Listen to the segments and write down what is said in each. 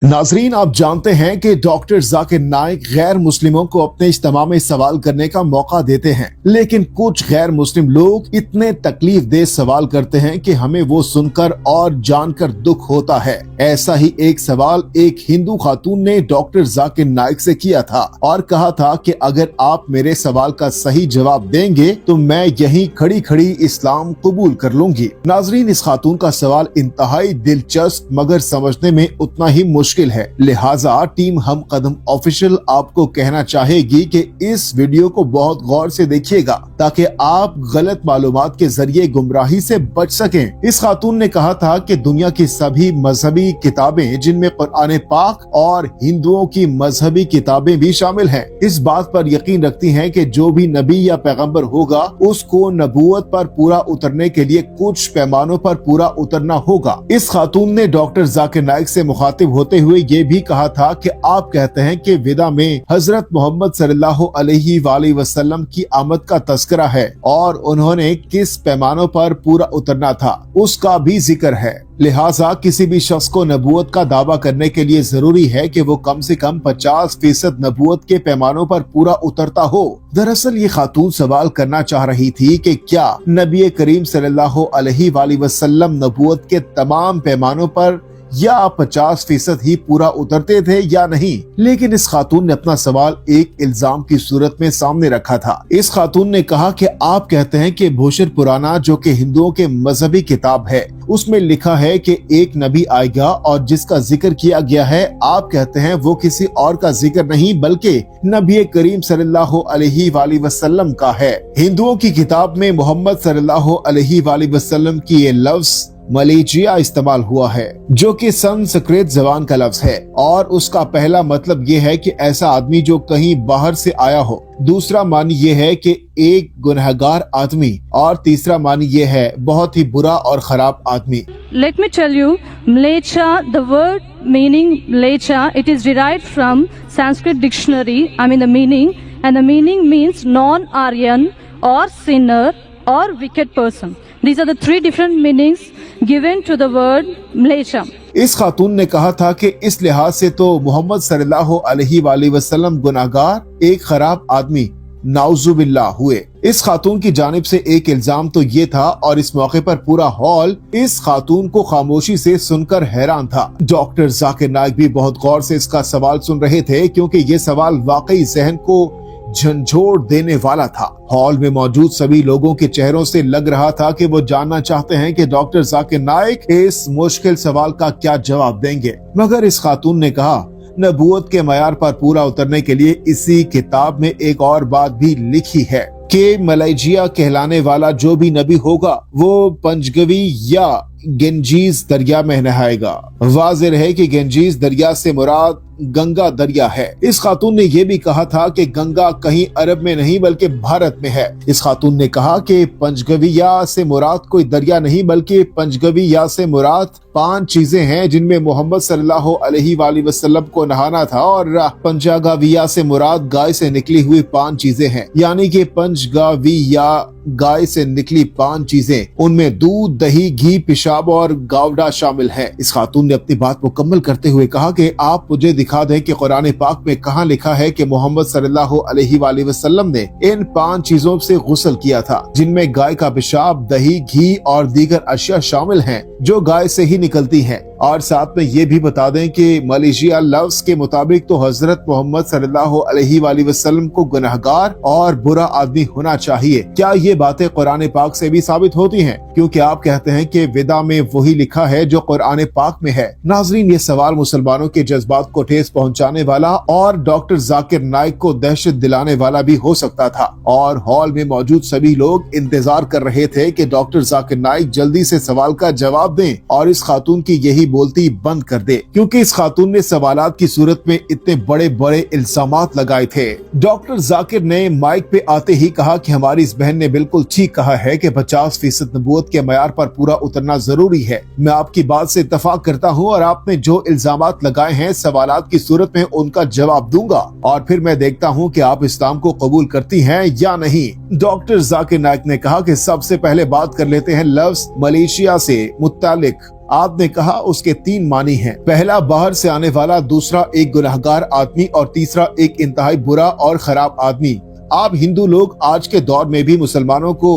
नाजरीन, आप जानते हैं कि डॉक्टर जाकिर नाइक गैर मुस्लिमों को अपने इज्तिमा में सवाल करने का मौका देते हैं, लेकिन कुछ गैर मुस्लिम लोग इतने तकलीफ दे सवाल करते हैं कि हमें वो सुनकर और जानकर दुख होता है। ऐसा ही एक सवाल एक हिंदू खातून ने डॉक्टर जाकिर नाइक से किया था और कहा था कि अगर आप मेरे सवाल का सही जवाब देंगे तो मैं यहीं खड़ी खड़ी इस्लाम कबूल कर लूंगी। नाजरीन, इस खातून का सवाल इंतहाई दिलचस्प मगर समझने में उतना ही मुश्किल है, लिहाजा टीम हम कदम ऑफिशियल आपको कहना चाहेगी कि इस वीडियो को बहुत गौर से देखिएगा ताकि आप गलत मालूमात के जरिए गुमराही से बच सकें। इस खातून ने कहा था कि दुनिया की सभी मजहबी किताबें, जिनमें कुरान पाक और हिंदुओं की मजहबी किताबें भी शामिल हैं, इस बात पर यकीन रखती हैं कि जो भी नबी या पैगंबर होगा उसको नबूवत पर पूरा उतरने के लिए कुछ पैमानों पर पूरा उतरना होगा। इस खातून ने डॉक्टर जाकिर नाइक से मुखातिब होते हुए ये भी कहा था कि आप कहते हैं कि विदा में हजरत मोहम्मद सल्लल्लाहु अलैहि वसल्लम की आमद का तस्करा है और उन्होंने किस पैमानों पर पूरा उतरना था उसका भी जिक्र है। लिहाजा किसी भी शख्स को नबूवत का दावा करने के लिए जरूरी है कि वो कम से कम 50% नबूवत के पैमानों पर पूरा उतरता हो। दरअसल ये खातून सवाल करना चाह रही थी कि क्या नबी करीम सल्लल्लाहु अलैहि वसल्लम नबूवत के तमाम पैमानों पर या 50% ही पूरा उतरते थे या नहीं। लेकिन इस खातून ने अपना सवाल एक इल्जाम की सूरत में सामने रखा था। इस खातून ने कहा कि आप कहते हैं कि भूषण पुराना, जो कि हिंदुओं के मजहबी किताब है, उसमें लिखा है कि एक नबी आएगा और जिसका जिक्र किया गया है, आप कहते हैं वो किसी और का जिक्र नहीं बल्कि नबी करीम सल्लल्लाहु अलैहि वसल्लम का है। हिंदुओं की किताब में मोहम्मद सल्लल्लाहु अलैहि वसल्लम की ये लफ्ज मलेशिया इस्तेमाल हुआ है, जो कि संस्कृत जबान का लफ्ज है और उसका पहला मतलब ये है कि ऐसा आदमी जो कहीं बाहर से आया हो। दूसरा मानी ये है कि एक गुनहगार आदमी और तीसरा मानी ये है बहुत ही बुरा और खराब आदमी। Let me tell you, Mlecha, the word meaning Mlecha, it is derived from Sanskrit dictionary. The meaning, and the meaning means non-Aryan or sinner or wicked person. These are the three different meanings given to the word Mlecha. इस खातून ने कहा था कि इस लिहाज से तो मोहम्मद सल्लल्लाहु अलैहि वसल्लम गुनाहगार, एक खराब आदमी नाउजुबिल्लाह हुए। इस खातून की जानिब से एक इल्जाम तो ये था और इस मौके पर पूरा हॉल इस खातून को खामोशी से सुनकर हैरान था। डॉक्टर जाकिर नाइक भी बहुत गौर से इसका सवाल सुन रहे थे क्योंकि ये सवाल वाकई जहन को झंझोड़ देने वाला था। हॉल में मौजूद सभी लोगों के चेहरों से लग रहा था कि वो जानना चाहते हैं कि डॉक्टर जाकिर नाइक इस मुश्किल सवाल का क्या जवाब देंगे। मगर इस खातून ने कहा, नबूवत के मयार पर पूरा उतरने के लिए इसी किताब में एक और बात भी लिखी है कि मलेशिया कहलाने वाला जो भी नबी होगा वो पंजगवी या गंजीज दरिया में नहाएगा। वाज़ेह है कि गंजीज दरिया से मुराद गंगा दरिया है। इस खातून ने यह भी कहा था कि गंगा कहीं अरब में नहीं बल्कि भारत में है। इस खातून ने कहा कि पंजगविया से मुराद कोई दरिया नहीं बल्कि पंजगविया से मुराद 5 चीजें हैं जिनमें मोहम्मद सल्लल्लाहु अलैहि वसल्लम को नहाना था और पंजगविया से मुराद गाय से निकली हुई 5 चीजें हैं, यानी कि पंजगविया गाय से निकली 5 चीजें, उनमें दूध, दही, घी, पेशाब और गावडा शामिल है। इस खातून ने अपनी बात मुकम्मल करते हुए कहा कि आप मुझे दिखा दें कि कुरान पाक में कहाँ लिखा है कि मोहम्मद सल्लल्लाहु अलैहि वसल्लम ने इन 5 चीजों से गुस्ल किया था, जिनमें गाय का पेशाब, दही, घी और दीगर अशिया शामिल हैं जो गाय से ही निकलती हैं। और साथ में ये भी बता दें कि मलेशिया लफ्ज के मुताबिक तो हजरत मोहम्मद सल्लल्लाहु अलैहि वसल्लम को गुनहगार और बुरा आदमी होना चाहिए। क्या ये बातें कुरान पाक से भी साबित होती हैं? क्योंकि आप कहते हैं कि विदा में वही लिखा है जो कुरान पाक में है। नाजरीन, ये सवाल मुसलमानों के जज्बात को ठेस पहुंचाने वाला और डॉक्टर जाकिर नाइक को दहशत दिलाने वाला भी हो सकता था और हॉल में मौजूद सभी लोग इंतजार कर रहे थे कि डॉक्टर जाकिर नाइक जल्दी से सवाल का जवाब दें और इस खातून की यही बोलती बंद कर दे, क्योंकि इस खातून ने सवालात की सूरत में इतने बड़े बड़े इल्जामात लगाए थे। डॉक्टर जाकिर ने माइक पे आते ही कहा कि हमारी इस बहन ने बिल्कुल ठीक कहा है कि 50% नबूवत के मयार पर पूरा उतरना जरूरी है। मैं आपकी बात से इत्तफाक करता हूँ और आपने जो इल्जामात लगाए हैं सवालात की सूरत में उनका जवाब दूंगा और फिर मैं देखता हूँ कि आप इस्लाम को कबूल करती हैं या नहीं। डॉक्टर जाकिर नाइक ने कहा कि सबसे पहले बात कर लेते हैं लफ्ज मलेशिया से मुतालिक। आपने कहा उसके 3 मानी हैं। पहला बाहर से आने वाला, दूसरा एक गुनहगार आदमी और तीसरा एक इंतहाई बुरा और खराब आदमी। आप हिंदू लोग आज के दौर में भी मुसलमानों को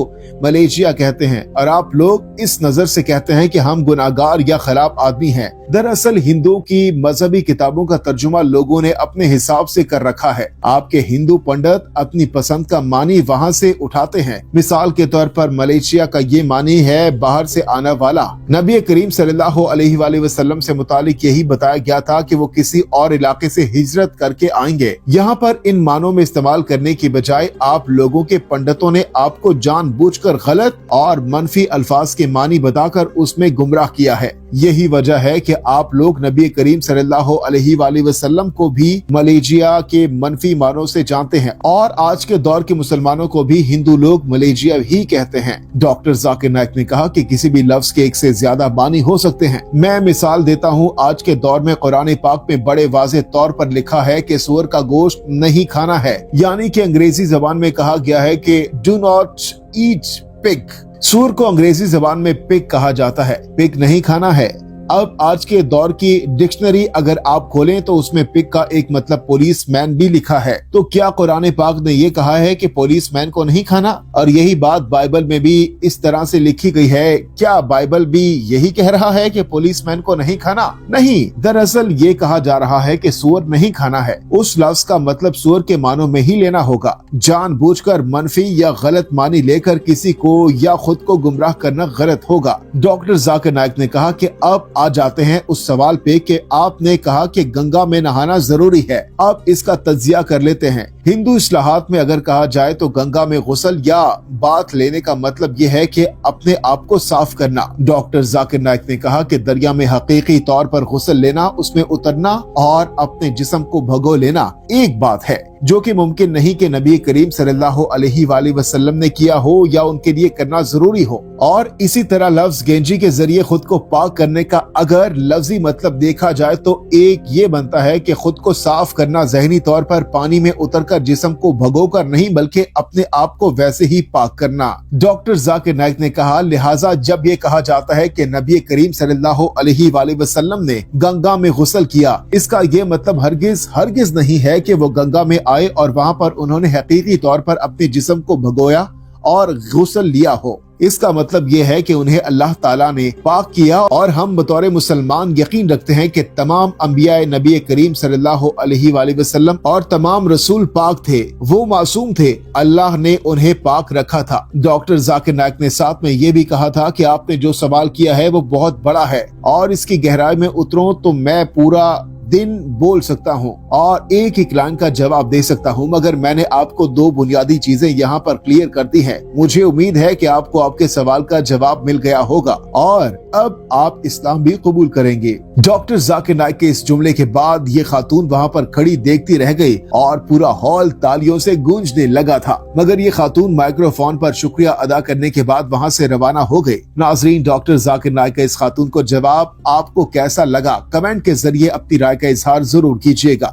मलेशिया कहते हैं और आप लोग इस नजर से कहते हैं कि हम गुनाहगार या खराब आदमी हैं। दरअसल हिंदुओं की मजहबी किताबों का तर्जुमा लोगों ने अपने हिसाब से कर रखा है। आपके हिंदू पंडित अपनी पसंद का मानी वहाँ से उठाते हैं। मिसाल के तौर पर मलेशिया का ये मानी है बाहर से आने वाला। नबी करीम सल्लल्लाहु अलैहि वसल्लम से मुतालिक यही बताया गया था कि वो किसी और इलाके से हिजरत करके आएंगे। यहाँ पर इन मानों में इस्तेमाल करने की बजाय आप लोगों के पंडितों ने आपको जानबूझकर गलत और मनफी अल्फाज के मानी बताकर उसमें गुमराह किया है। यही वजह है कि आप लोग नबी करीम सल्लल्लाहु अलैहि वसल्लम को भी मलेशिया के मनफी मानों से जानते हैं और आज के दौर के मुसलमानों को भी हिंदू लोग मलेशिया ही कहते हैं। डॉक्टर जाकिर नाइक ने कहा कि किसी भी लफ्ज के एक से ज्यादा मानी हो सकते हैं। मैं मिसाल देता हूँ, आज के दौर में कुरान पाक में बड़े वाज़ेह तौर पर लिखा है कि सूअर का गोश्त नहीं खाना है, यानी कि अंग्रेजी जबान में कहा गया है कि डू नॉट ईट पिग। सूअर को अंग्रेजी जबान में पिग कहा जाता है, पिग नहीं खाना है। अब आज के दौर की डिक्शनरी अगर आप खोलें तो उसमें पिग का एक मतलब पुलिस मैन भी लिखा है। तो क्या कुरान पाक ने ये कहा है कि पुलिस मैन को नहीं खाना? और यही बात बाइबल में भी इस तरह से लिखी गई है। क्या बाइबल भी यही कह रहा है कि पुलिस मैन को नहीं खाना? नहीं, दरअसल ये कहा जा रहा है कि सूअर नहीं खाना है। उस लफ्ज का मतलब सूअर के मानों में ही लेना होगा। जानबूझकर मनफी या गलत मानी लेकर किसी को या खुद को गुमराह करना गलत होगा। डॉक्टर जाकिर नाइक ने कहा कि अब आ जाते हैं उस सवाल पे कि आपने कहा कि गंगा में नहाना जरूरी है। अब इसका तज्जिया कर लेते हैं। हिंदू इस्लाहात में अगर कहा जाए तो गंगा में गुस्ल या बात लेने का मतलब ये है कि अपने आप को साफ करना। डॉक्टर जाकिर नाइक ने कहा कि दरिया में हकीकी तौर पर गुस्ल लेना, उसमें उतरना और अपने जिस्म को भगो लेना एक बात है जो कि मुमकिन नहीं कि नबी करीम सल्लल्लाहु अलैहि वसल्लम ने किया हो या उनके लिए करना जरूरी हो। और इसी तरह लफ्ज गेंजी के जरिए खुद को पाक करने का अगर लफ्जी मतलब देखा जाए तो एक ये बनता है कि खुद को साफ करना ज़हनी तौर पर पानी में उतरकर जिस्म को भगोकर नहीं बल्कि अपने आप को वैसे ही पाक करना। डॉक्टर जाकिर नाइक ने कहा, लिहाजा जब ये कहा जाता है कि नबी करीम सल्लल्लाहु अलैहि वसल्लम ने गंगा में गुस्ल किया, इसका ये मतलब हरगिज नहीं है कि वो गंगा में आए और वहाँ पर उन्होंने हकीकी तौर पर अपने जिस्म को भगोया और गुस्ल लिया हो। इसका मतलब ये है कि उन्हें अल्लाह ताला ने पाक किया और हम बतौर मुसलमान यकीन रखते हैं कि तमाम अंबिया नबी करीम सल्लल्लाहु अलैहि वसल्लम और तमाम रसूल पाक थे, वो मासूम थे, अल्लाह ने उन्हें पाक रखा था। डॉक्टर जाकिर नाइक ने साथ में ये भी कहा था कि आपने जो सवाल किया है वो बहुत बड़ा है और इसकी गहराई में उतरूं तो मैं पूरा दिन बोल सकता हूँ और एक एक लाइन का जवाब दे सकता हूँ, मगर मैंने आपको 2 बुनियादी चीजें यहाँ पर क्लियर कर दी हैं। मुझे उम्मीद है कि आपको आपके सवाल का जवाब मिल गया होगा और अब आप इस्लाम भी कबूल करेंगे। डॉक्टर जाकिर नाइक के इस जुमले के बाद ये खातून वहाँ पर खड़ी देखती रह गई और पूरा हॉल तालियों से गूंजने लगा था, मगर ये खातून माइक्रोफोन पर शुक्रिया अदा करने के बाद वहाँ से रवाना हो गई। नाजरीन, डॉक्टर जाकिर नाइक का इस खातून को जवाब आपको कैसा लगा? कमेंट के जरिए अपनी राय का इजहार जरूर कीजिएगा।